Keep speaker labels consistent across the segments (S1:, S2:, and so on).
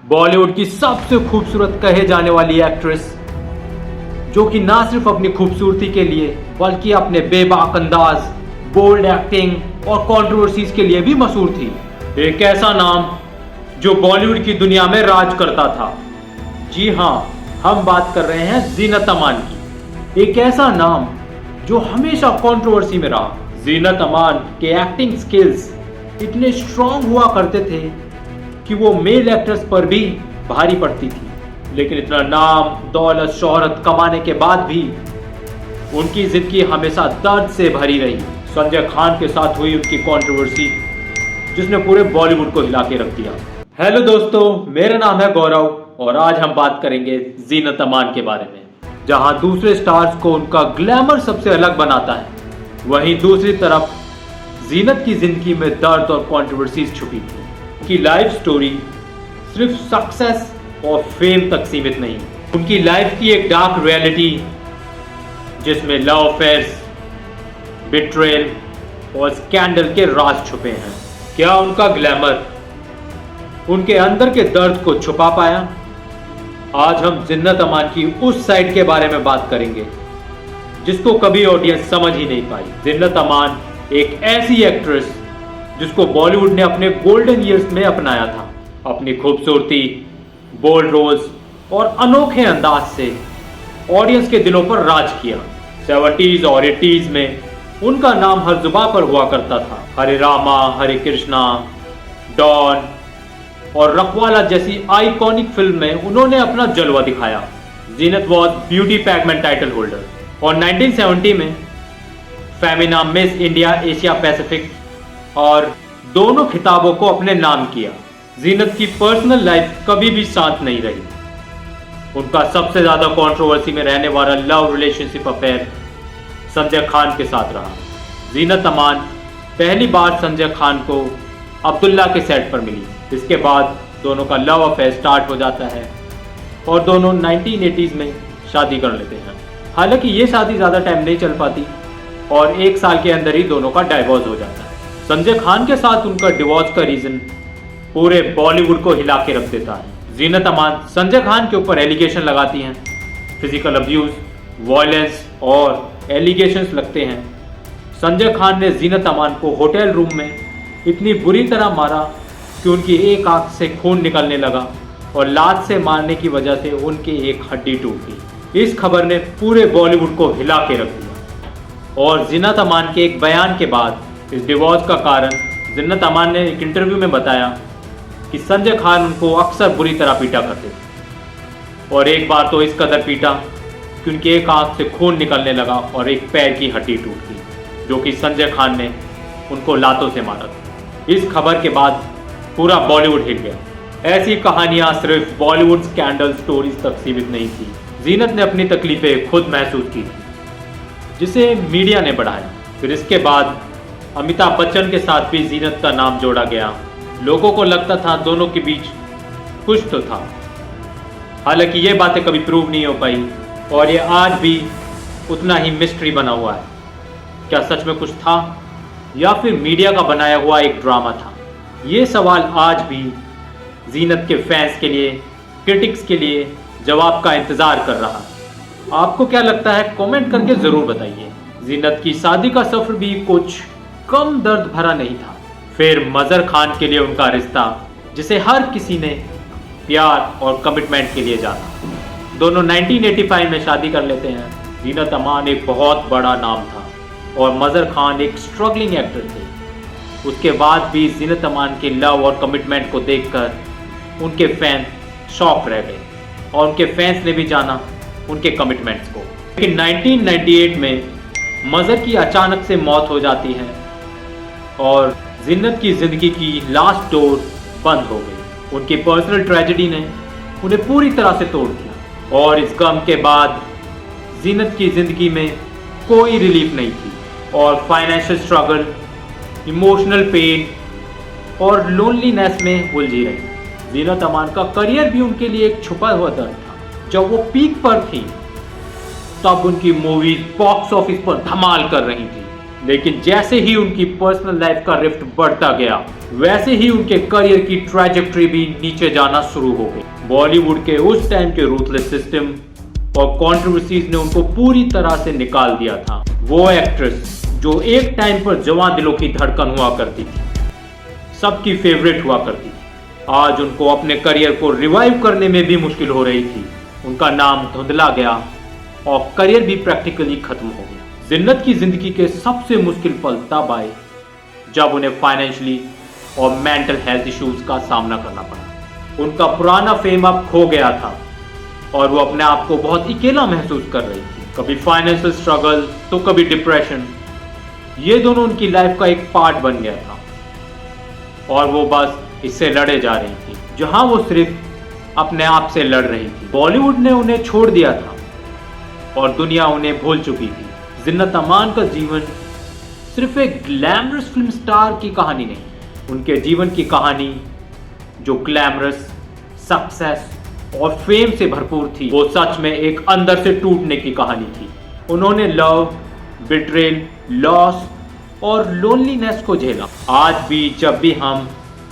S1: बॉलीवुड की सबसे खूबसूरत कहे जाने वाली एक्ट्रेस, जो कि ना सिर्फ अपनी खूबसूरती के लिए बल्कि अपने बेबाक अंदाज, बोल्ड एक्टिंग और कंट्रोवर्सीज के लिए भी मशहूर थी। एक ऐसा नाम जो बॉलीवुड की दुनिया में राज करता था। जी हाँ, हम बात कर रहे हैं जीनत अमान की। एक ऐसा नाम जो हमेशा कंट्रोवर्सी में रहा। जीनत अमान के एक्टिंग स्किल्स इतने स्ट्रांग हुआ करते थे कि वो मेल एक्टर्स पर भी भारी पड़ती थी। लेकिन इतना नाम, दौलत, शोहरत कमाने के बाद भी उनकी जिंदगी हमेशा दर्द से भरी रही। संजय खान के साथ हुई उनकी कंट्रोवर्सी जिसने पूरे बॉलीवुड को हिला के रख दिया। हेलो दोस्तों, मेरा नाम है गौरव और आज हम बात करेंगे जीनत अमान के बारे में। जहां दूसरे स्टार्स को उनका ग्लैमर सबसे अलग बनाता है, वहीं दूसरी तरफ जीनत की जिंदगी में दर्द और कंट्रोवर्सीज छुपी थी। उनकी लाइफ स्टोरी सिर्फ सक्सेस और फेम तक सीमित नहीं, उनकी लाइफ की एक डार्क रियलिटी जिसमें लव अफेयर्स, बिट्रेल और स्कैंडल के राज छुपे हैं। क्या उनका ग्लैमर उनके अंदर के दर्द को छुपा पाया? आज हम जीनत अमान की उस साइड के बारे में बात करेंगे जिसको कभी ऑडियंस समझ ही नहीं पाई। जीनत अमान एक ऐसी एक्ट्रेस जिसको बॉलीवुड ने अपने गोल्डन ईयर्स में अपनाया था। अपनी खूबसूरती, बोल्ड रोल्स और अनोखे अंदाज से ऑडियंस के दिलों पर राज किया। 70s और 80s में उनका नाम हर जुबान पर हुआ करता था। हरे रामा, हरे कृष्णा, डॉन और रखवाला जैसी आइकॉनिक फिल्म में उन्होंने अपना जलवा दिखाया। जीनत वॉज ब्यूटी पैगमेंट टाइटल होल्डर और 1970 में Femina miss India Asia Pacific और दोनों खिताबों को अपने नाम किया। जीनत की पर्सनल लाइफ कभी भी शांत नहीं रही। उनका सबसे ज्यादा कंट्रोवर्सी में रहने वाला love relationship affair Sanjay Khan के साथ रहा। जीनत अमान पहली बार संजय खान को अब्दुल्ला के सेट पर मिली। इसके बाद दोनों का लव अफेयर स्टार्ट हो जाता है और दोनों 1980s में शादी कर लेते हैं। हालांकि ये शादी ज़्यादा टाइम नहीं चल पाती और 1 साल के अंदर ही दोनों का डाइवोर्स हो जाता है। संजय खान के साथ उनका डिवोर्स का रीज़न पूरे बॉलीवुड को हिला के रख देता है। जीनत अमान संजय खान के ऊपर एलिगेशन लगाती हैं, फिजिकल अब्यूज़, वायलेंस और एलिगेशंस लगते हैं। संजय खान ने जीनत अमान को होटल रूम में इतनी बुरी तरह मारा कि उनकी एक आंख से खून निकलने लगा और लात से मारने की वजह से उनकी एक हड्डी टूट गई। इस खबर ने पूरे बॉलीवुड को हिला के रख दिया और जीनत अमान के एक बयान के बाद इस डिवोर्स का कारण जीनत अमान ने एक इंटरव्यू में बताया कि संजय खान उनको अक्सर बुरी तरह पीटा करते थे और एक बार तो इस कदर पीटा कि उनकी एक आंख से खून निकलने लगा और एक पैर की हड्डी टूट गई, जो कि संजय खान ने उनको लातों से मारा था। इस खबर के बाद पूरा बॉलीवुड हिल गया। ऐसी कहानियां सिर्फ बॉलीवुड स्कैंडल स्टोरीज तक सीमित नहीं थी। जीनत ने अपनी तकलीफें खुद महसूस की थी, जिसे मीडिया ने बढ़ाया। फिर इसके बाद अमिताभ बच्चन के साथ भी जीनत का नाम जोड़ा गया। लोगों को लगता था दोनों के बीच कुछ तो था। हालांकि ये बातें कभी प्रूव नहीं हो पाई और ये आज भी उतना ही मिस्ट्री बना हुआ है। क्या सच में कुछ था या फिर मीडिया का बनाया हुआ एक ड्रामा था? ये सवाल आज भी जीनत के फैंस के लिए, क्रिटिक्स के लिए जवाब का इंतज़ार कर रहा है। आपको क्या लगता है? कमेंट करके ज़रूर बताइए। जीनत की शादी का सफ़र भी कुछ कम दर्द भरा नहीं था। फिर मज़र खान के लिए उनका रिश्ता, जिसे हर किसी ने प्यार और कमिटमेंट के लिए जाना। दोनों 1985 में शादी कर लेते हैं। जीनत अमान एक बहुत बड़ा नाम था और मज़र खान एक स्ट्रगलिंग एक्टर थे। उसके बाद भी जीनत अमान के लव और कमिटमेंट को देखकर उनके फैंस शॉक रह गए और उनके फैंस ने भी जाना उनके कमिटमेंट्स को। लेकिन 1998 में मज़र की अचानक से मौत हो जाती है और जीनत की ज़िंदगी की लास्ट डोर बंद हो गई। उनकी पर्सनल ट्रेजेडी ने उन्हें पूरी तरह से तोड़ दिया और इस गम के बाद जीनत की ज़िंदगी में कोई रिलीफ नहीं थी और फाइनेंशियल स्ट्रगल, इमोशनल पेन और लोनलीनेस में उलझी रही। जीनत अमान का करियर भी उनके लिए एक छुपा हुआ दर्द था। जब वो पीक पर थी तब उनकी मूवीज बॉक्स ऑफिस पर धमाल कर रही थी लेकिन जैसे ही उनकी पर्सनल लाइफ का रिफ्ट बढ़ता गया, वैसे ही उनके करियर की ट्रैजेक्टरी भी नीचे जाना शुरू हो गई। बॉलीवुड के उस टाइम के रूथलेस सिस्टम और कंट्रोवर्सीज ने उनको पूरी तरह से निकाल दिया था। वो एक्ट्रेस जो एक टाइम पर जवान दिलों की धड़कन हुआ करती थी, सबकी फेवरेट हुआ करती थी, आज उनको अपने करियर को रिवाइव करने में भी मुश्किल हो रही थी। उनका नाम धुंधला गया और करियर भी प्रैक्टिकली खत्म हो गया। जिन्नत की जिंदगी के सबसे मुश्किल पल तब आए जब उन्हें फाइनेंशियली और मेंटल हेल्थ इश्यूज का सामना करना पड़ा। उनका पुराना फेम अब खो गया था और वो अपने आप को बहुत अकेला महसूस कर रही थी। कभी फाइनेंशियल स्ट्रगल तो कभी डिप्रेशन, ये दोनों उनकी लाइफ का एक पार्ट बन गया था और वो बस इससे लड़े जा रही थी, जहां वो सिर्फ अपने आप से लड़ रही थी। बॉलीवुड ने उन्हें छोड़ दिया था और दुनिया उन्हें भूल चुकी थी। जिन्नत अमान का जीवन सिर्फ एक ग्लैमरस फिल्म स्टार की कहानी नहीं, उनके जीवन की कहानी जो ग्लैमरस, सक्सेस और फेम से भरपूर थी, वो सच में एक अंदर से टूटने की कहानी थी। उन्होंने लव, बिट्रेल, लॉस और लोनलीनेस को झेला। आज भी जब भी हम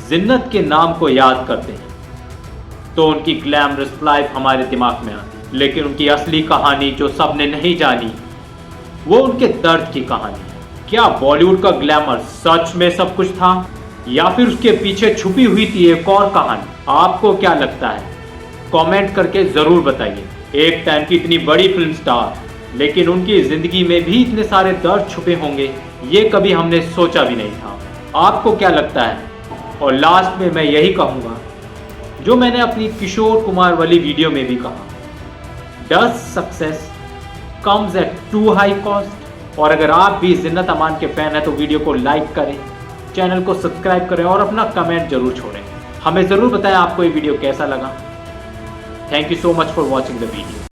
S1: जिन्नत के नाम को याद करते हैं तो उनकी ग्लैमरस लाइफ हमारे दिमाग में आती है, लेकिन उनकी असली कहानी जो सबने नहीं जानी, वो उनके दर्द की कहानी है। क्या बॉलीवुड का ग्लैमर सच में सब कुछ था या फिर उसके पीछे छुपी हुई थी एक और कहानी? आपको क्या लगता है? कमेंट करके जरूर बताइए। एक टाइम की इतनी बड़ी फिल्म स्टार, लेकिन उनकी जिंदगी में भी इतने सारे दर्द छुपे होंगे, ये कभी हमने सोचा भी नहीं था। आपको क्या लगता है? और लास्ट में मैं यही कहूँगा जो मैंने अपनी किशोर कुमार वाली वीडियो में भी कहा, does success comes at too high cost? और अगर आप भी जिन्नत अमान के फैन हैं तो वीडियो को लाइक करें, चैनल को सब्सक्राइब करें और अपना कमेंट जरूर छोड़ें। हमें ज़रूर बताएं आपको ये वीडियो कैसा लगा। Thank you so much for watching the video.